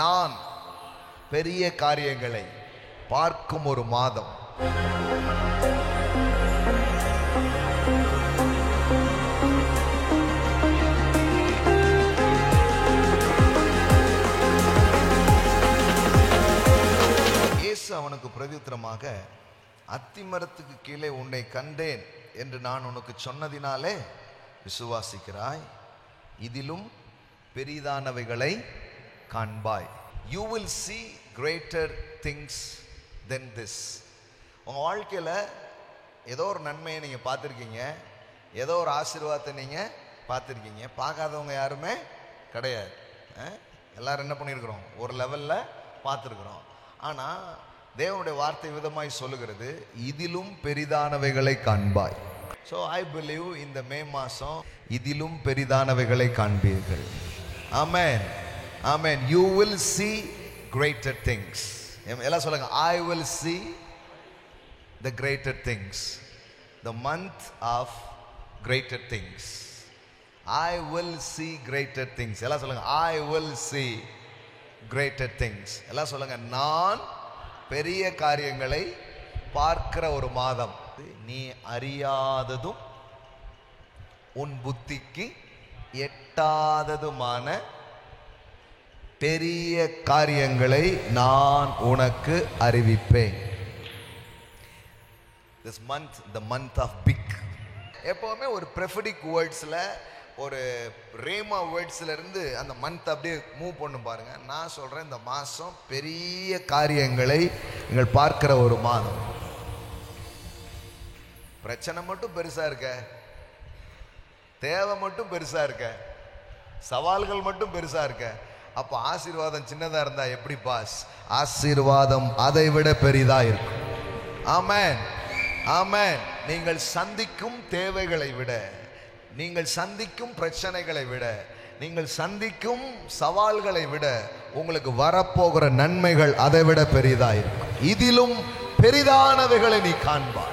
நான் பெரிய காரியங்களை பார்க்கும் ஒரு மாதம். இயேசு அவனுக்கு பிரதியுத்தரமாக, அத்திமரத்துக்கு கீழே உன்னை கண்டேன் என்று நான் உனக்கு சொன்னதினாலே விசுவாசிக்கிறாய், இதிலும் பெரிதானவைகளை காண்பாய். You will see greater things than this. உங்கள் வாழ்க்கையில் ஏதோ ஒரு நன்மையை நீங்கள் பார்த்துருக்கீங்க, ஏதோ ஒரு ஆசீர்வாதத்தை நீங்கள் பார்த்துருக்கீங்க. பார்க்காதவங்க யாருமே கிடையாது. எல்லாரும் என்ன பண்ணியிருக்கிறோம்? ஒரு லெவலில் பார்த்துருக்குறோம். ஆனால் தேவனுடைய வார்த்தை விதமாய் சொல்லுகிறது, இதிலும் பெரிதானவைகளை காண்பாய். ஸோ ஐ பிலீவ் இந்த மே மாதம் இதிலும் பெரிதானவைகளை காண்பீர்கள். Amen, amen. You will see greater things. எல்லாம் சொல்லுங்க, I will see the greater things. The month of greater things. I will see greater things. எல்லாம் சொல்லுங்க, I will see greater things. எல்லாம் சொல்லுங்க, நான் பெரிய காரியங்களை பார்க்கிற ஒரு மாதம். நீ அறியாததும் உன் புத்திக்கு எட்டாததுமான பெரிய காரியங்களை நான் உனக்கு அறிவிப்பேன். This month, the month of big. எப்பவுமே ஒரு prophetic wordsல, ஒரு ரேமா வேர்ட்ஸ்ல இருந்து அந்த மந்த் அப்படியே மூவ் பண்ணும் பாருங்க. நான் சொல்றேன், இந்த மாசம் பெரிய காரியங்களை நீங்கள் பார்க்கிற ஒரு மாதம். பிரச்சனை மட்டும் பெருசா இருக்க, தேவை மட்டும் பெருசா இருக்க, சவால்கள் மட்டும் பெருசா இருக்க, அப்ப ஆசீர்வாதம் சின்னதா இருந்தா எப்படி பாஸ்? ஆசீர்வாதம் அதை விட பெரிதா இருக்கும். ஆமென், ஆமென். நீங்கள் சந்திக்கும் தேவைகளை விட, நீங்கள் சந்திக்கும் பிரச்சனைகளை விட, நீங்கள் சந்திக்கும் சவால்களை விட உங்களுக்கு வரப்போகிற நன்மைகள் அதை விட பெரிதாயிருக்கும். இதிலும் பெரிதானவைகளை நீ காண்பாய்.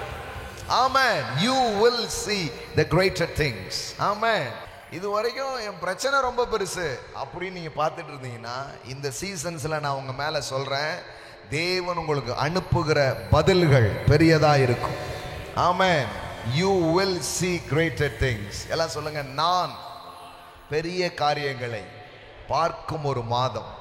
ஆமென். You will see the greater things. ஆமென். இதுவரைக்கும் என் பிரச்சனை ரொம்ப பெருசு அப்படின்னு நீங்க பார்த்துட்டு இருந்தீங்கன்னா, இந்த சீசன்ஸ்ல நான் உங்க மேல சொல்றேன், தேவன் உங்களுக்கு அனுப்புகிற பதில்கள் பெரியதா இருக்கும். ஆமென். You will see greater things. எல்லாம் சொல்லுங்க, நான் பெரிய காரியங்களை பார்க்கும் ஒரு மாதம்.